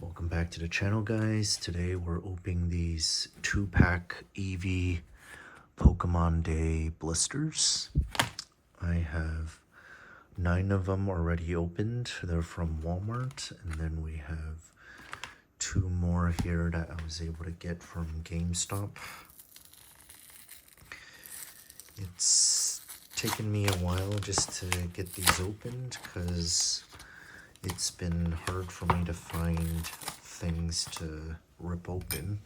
Welcome back to the channel, guys. Today we're opening these 2-pack EV Pokemon Day blisters. I have 9 of them already opened. They're from Walmart, and then we have 2 more here that I was able to get from GameStop. It's taken me a while just to get these opened because it's been hard for me to find things to rip open,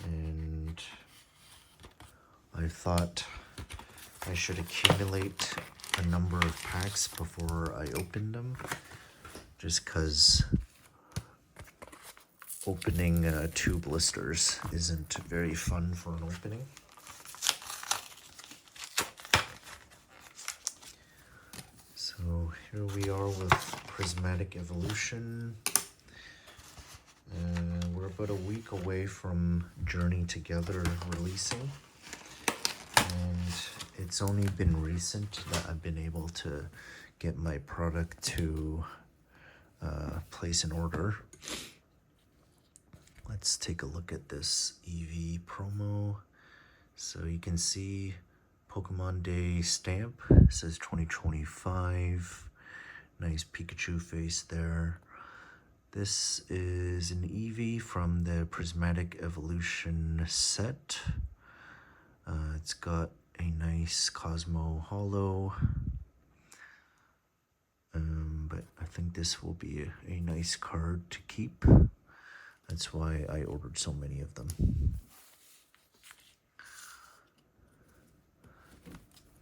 and I thought I should accumulate a number of packs before I opened them, just because opening 2 blisters isn't very fun for an opening. So here we are with Prismatic Evolution. We're about a week away from Journey Together releasing, and it's only been recent that I've been able to get my product to place an order. Let's take a look at this EV promo. So you can see Pokemon Day stamp. It says 2025. Nice Pikachu face there. This is an EV from the Prismatic Evolution set. It's got a nice Cosmo Holo. But I think this will be a nice card to keep. That's why I ordered so many of them.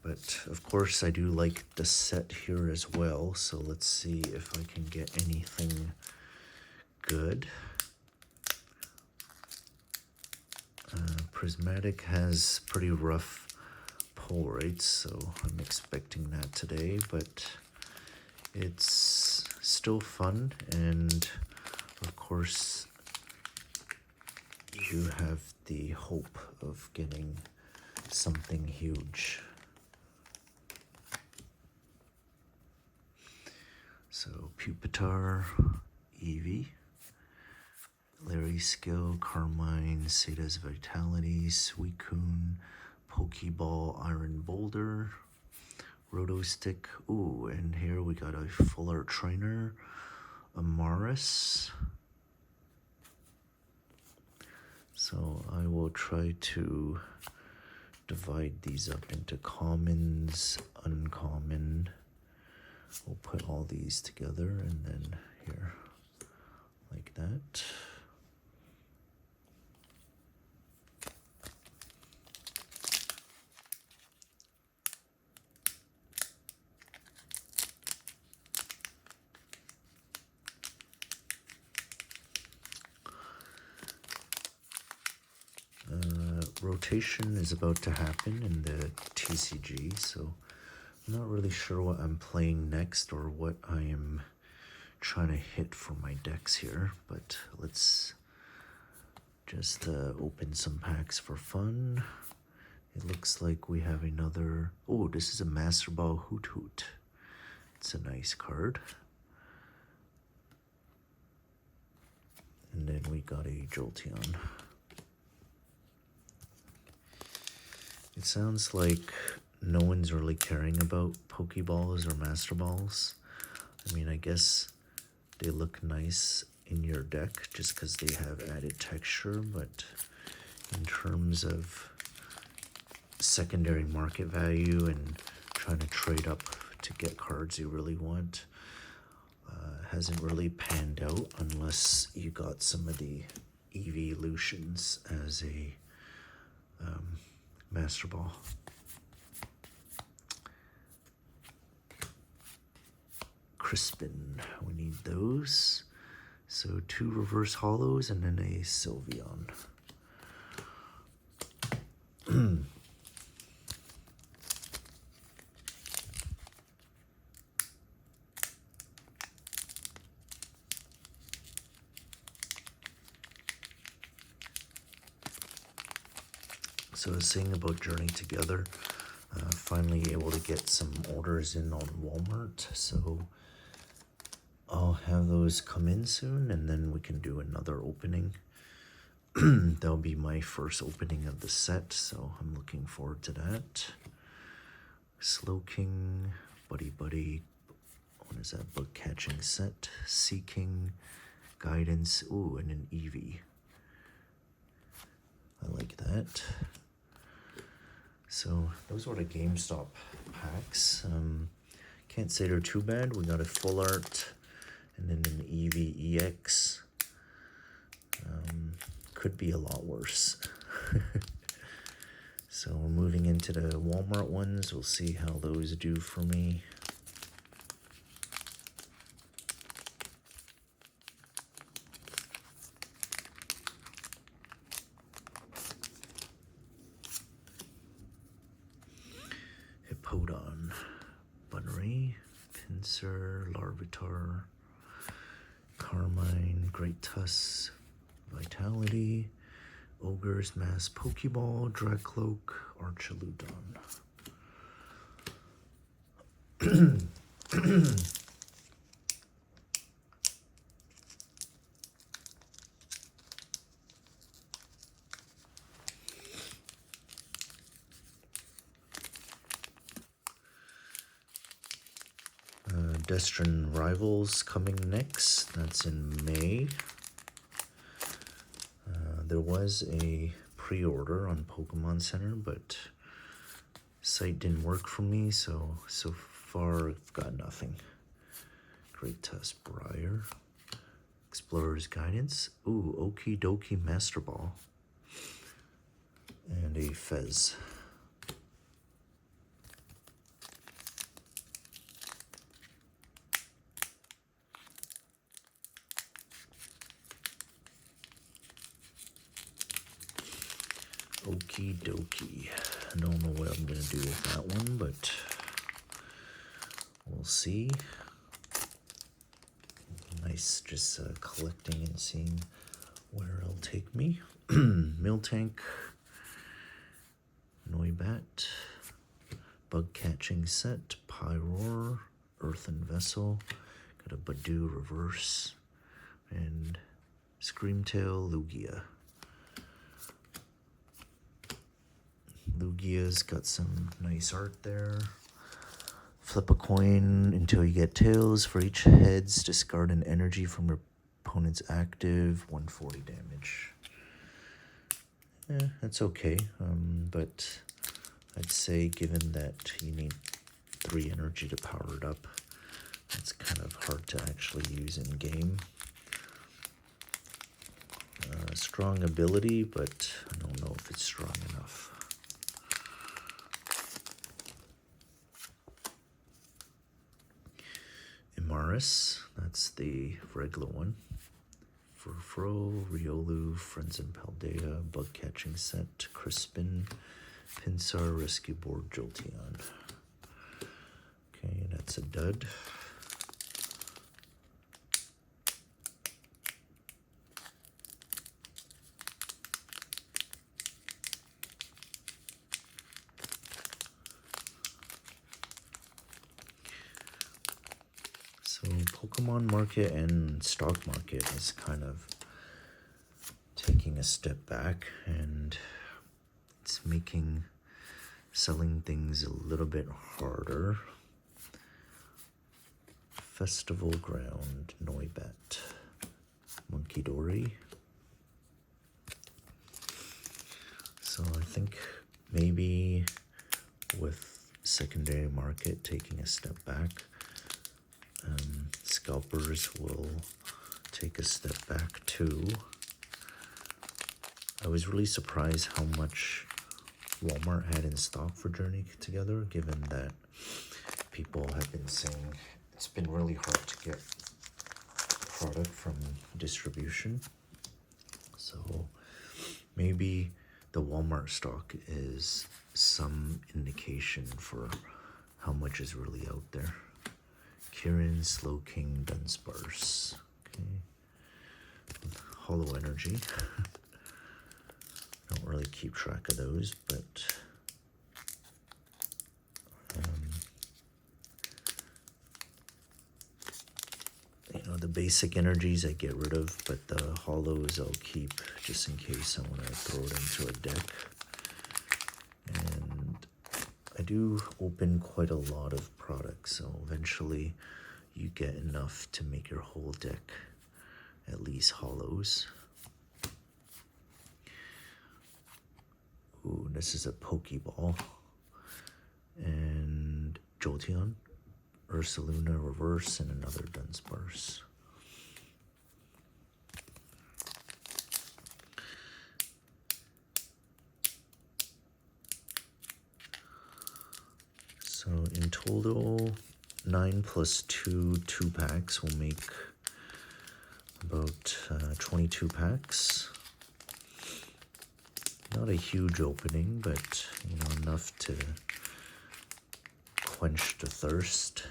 But of course I do like the set here as well, so let's see if I can get anything good. Prismatic has pretty rough pull rates, so I'm expecting that today, but it's still fun, and of course you have the hope of getting something huge. So Pupitar, Eevee, Larry Skill, Carmine, Sada's Vitality, Suicune, Pokeball, Iron Boulder, Roto Stick. Ooh, and here we got a Full Art Trainer, Amaris. So I will try to divide these up into commons, uncommon. We'll put all these together and then here, like that. Rotation is about to happen in the TCG, so I'm not really sure what I'm playing next or what I am trying to hit for my decks here, but let's just open some packs for fun. It looks like we have another... Oh, this is a Master Ball Hoot Hoot. It's a nice card. And then we got a Jolteon. It sounds like no one's really caring about Pokeballs or Master Balls. I mean, I guess they look nice in your deck just because they have added texture, but in terms of secondary market value and trying to trade up to get cards you really want, hasn't really panned out unless you got some of the evolutions as a Master Ball. Crispin, we need those. So 2 reverse hollows and then a Sylveon. So I was saying about Journey Together, finally able to get some orders in on Walmart. So I'll have those come in soon, and then we can do another opening. That'll be my first opening of the set, so I'm looking forward to that. Slow King, Buddy Buddy, what is that, bug catching set, Seeking, Guidance, ooh, and an Eevee. I like that. So those were the GameStop packs. Can't say they're too bad. We got a full art and then an Eevee EX. Could be a lot worse. So we're moving into the Walmart ones. We'll see how those do for me. Hippowdon, Bunnery, Pinsir, Larvitar, Carmine, Great Tusk, Vitality, Ogre's Mass Pokeball, Dragcloak, Archaludon. Destron Rivals coming next. That's in May. There was a pre-order on Pokemon Center, but site didn't work for me, so far I've got nothing. Great Tusk Briar. Explorer's Guidance. Ooh, Okie Dokie Master Ball. And a Fez. Okie dokie. I don't know what I'm going to do with that one, but we'll see. Nice just collecting and seeing where it'll take me. Miltank, Noibat, Bug Catching Set, Pyroar, Earthen Vessel, got a Badoo Reverse, and Screamtail Lugia. Lugia's got some nice art there. Flip a coin until you get tails. For each heads, discard an energy from your opponent's active. 140 damage. Yeah, that's okay. But I'd say given that you need 3 energy to power it up, it's kind of hard to actually use in game. Strong ability, but I don't know if it's strong enough. Maris, that's the regular one. Furfro, Riolu, Friends and Paldea, Bug Catching Set, Crispin, Pinsir, Rescue Board, Jolteon. Okay, that's a dud. So Pokemon market and stock market is kind of taking a step back, and it's making selling things a little bit harder. Festival Ground, Noibat, Munkidori. So I think maybe with secondary market taking a step back, scalpers will take a step back too. I was really surprised how much Walmart had in stock for Journey Together, given that people have been saying it's been really hard to get product from distribution. So maybe the Walmart stock is some indication for how much is really out there. Kirin, Slow King, Dunsparce. Okay. Hollow Energy. Don't really keep track of those, but the basic energies I get rid of, but the hollows I'll keep just in case I want to throw it into a deck. And I do open quite a lot of products, so eventually you get enough to make your whole deck at least hollows. Ooh, this is a Pokeball. And Jolteon, Ursaluna Reverse, and another Dunsparce. So in total, 9 plus 2 2-packs will make about 22 packs. Not a huge opening, but you know, enough to quench the thirst.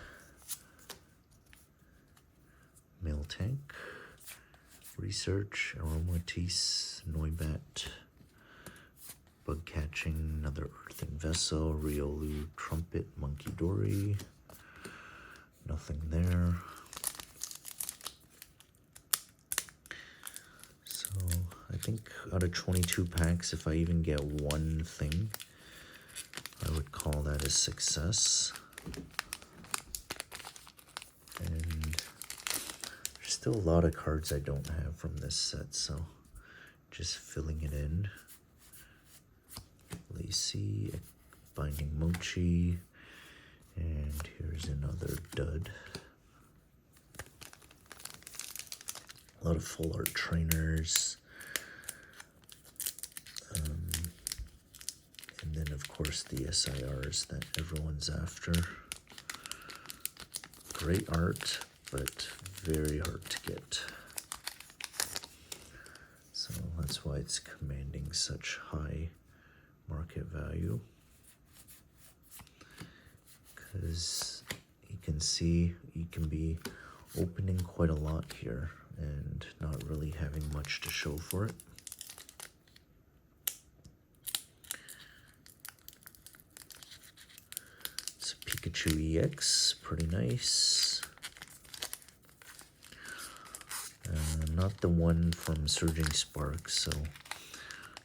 Miltank, Research, Aromatisse, Noibat, Bug Catching, another Earthen Vessel, Riolu, Trumpet, Monkey Dory. Nothing there. So I think out of 22 packs, if I even get one thing, I would call that a success. And there's still a lot of cards I don't have from this set, so just filling it in. Lacey, Binding Mochi, and here's another dud. A lot of full art trainers. And then of course the SIRs that everyone's after. Great art, but very hard to get. So that's why it's commanding such high market value. Because you can see you can be opening quite a lot here and not really having much to show for it. It's a Pikachu EX, pretty nice. Not the one from Surging Sparks, so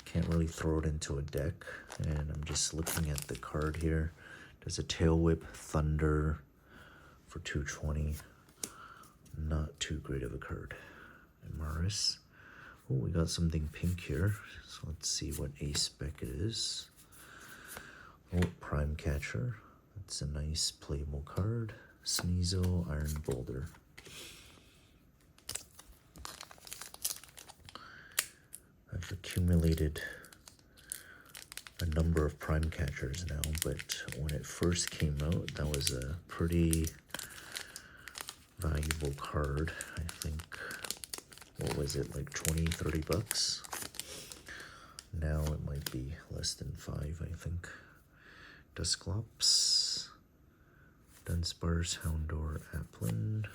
can't really throw it into a deck. And I'm just looking at the card here. There's a Tail Whip, Thunder for 220. Not too great of a card. And Maris. Oh, we got something pink here. So let's see what ace spec it is. Oh, Prime Catcher. That's a nice playable card. Sneasel, Iron Boulder. I've accumulated a number of Prime Catchers now, but when it first came out, that was a pretty valuable card. I think, what was it, like 20, 30 bucks? Now it might be less than 5, I think. Dusclops, Dunsparce, Houndour, Applin,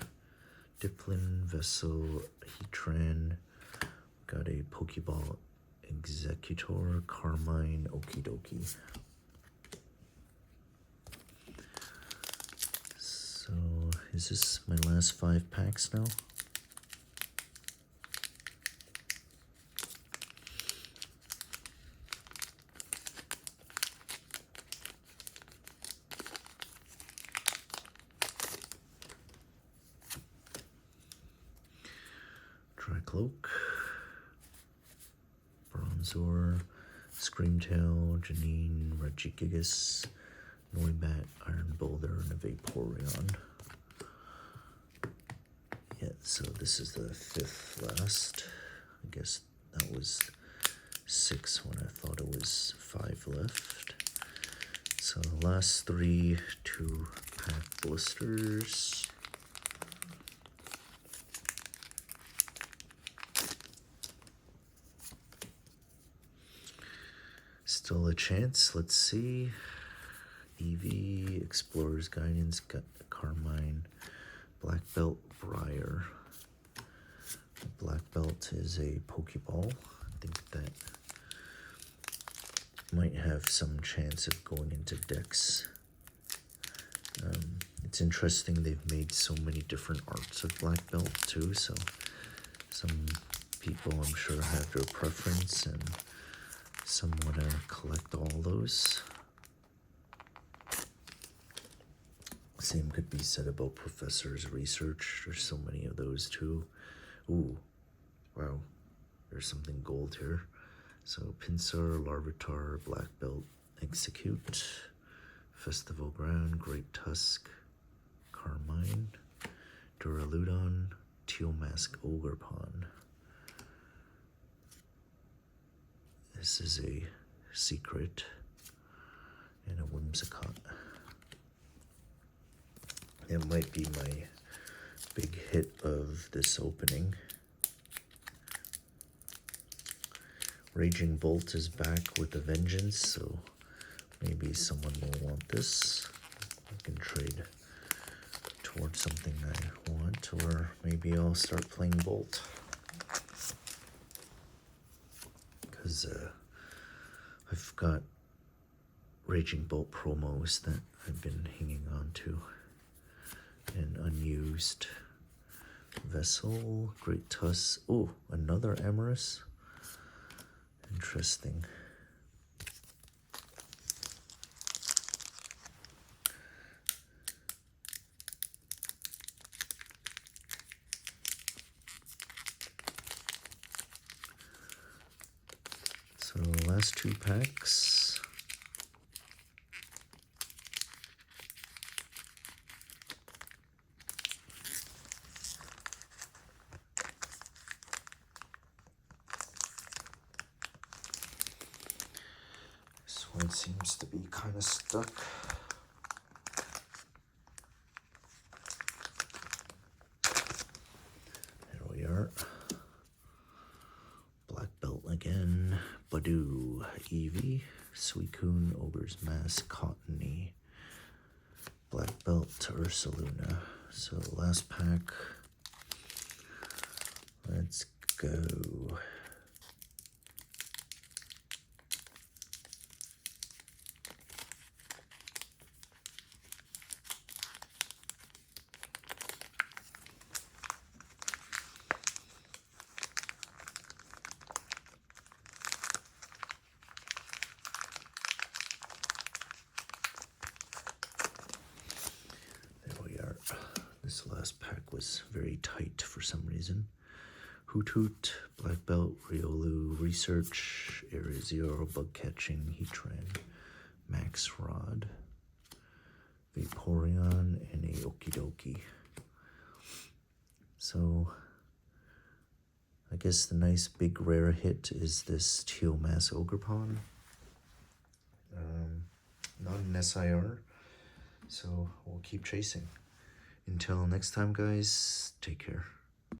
Diplin, Vessel, Heatran. Got a Pokeball Executor, Carmine, Okidoki. So, is this my last 5 packs now? Drycloak, Bronzor, Screamtail, Janine, Regigigas, Noibat, Iron Boulder, and a Vaporeon. Yeah, so this is the 5th last. I guess that was 6 when I thought it was 5 left. So the last 3 2-pack blisters. Still a chance. Let's see. Eevee, Explorer's Guidance, Carmine, Black Belt, Briar. Black Belt is a Pokeball. I think that might have some chance of going into decks. It's interesting they've made so many different arts of black belt too, so some people I'm sure have their preference and some want to collect all those. Same could be said about professors' research. There's so many of those too. Ooh, wow, there's something gold here. So Pinsir, Larvitar, Black Belt, Execute, Festival Ground, Great Tusk, Carmine, Duraludon, Teal Mask Ogerpon. This is a secret and a Whimsicott. It might be my big hit of this opening. Raging Bolt is back with a vengeance, so maybe someone will want this. I can trade towards something I want, or maybe I'll start playing Bolt. Because I've got Raging Bolt promos that I've been hanging on to. An unused Vessel, Great Tusk. Oh, another Amorous. Interesting. So last two packs. This one seems to be kind of stuck. There we are. Black Belt again. Badoo, Eevee, Suicune, Ogre's Mask, Cottony, Black Belt to Ursaluna. So last pack. Let's go. This last pack was very tight for some reason. Hoot Hoot, Black Belt, Riolu, Research, Area Zero, Bug Catching, Heatran, Max Rod, Vaporeon, and a Okidoki. So, I guess the nice big rare hit is this Teal Mask Ogerpon. Not an SIR, so we'll keep chasing. Until next time, guys, take care.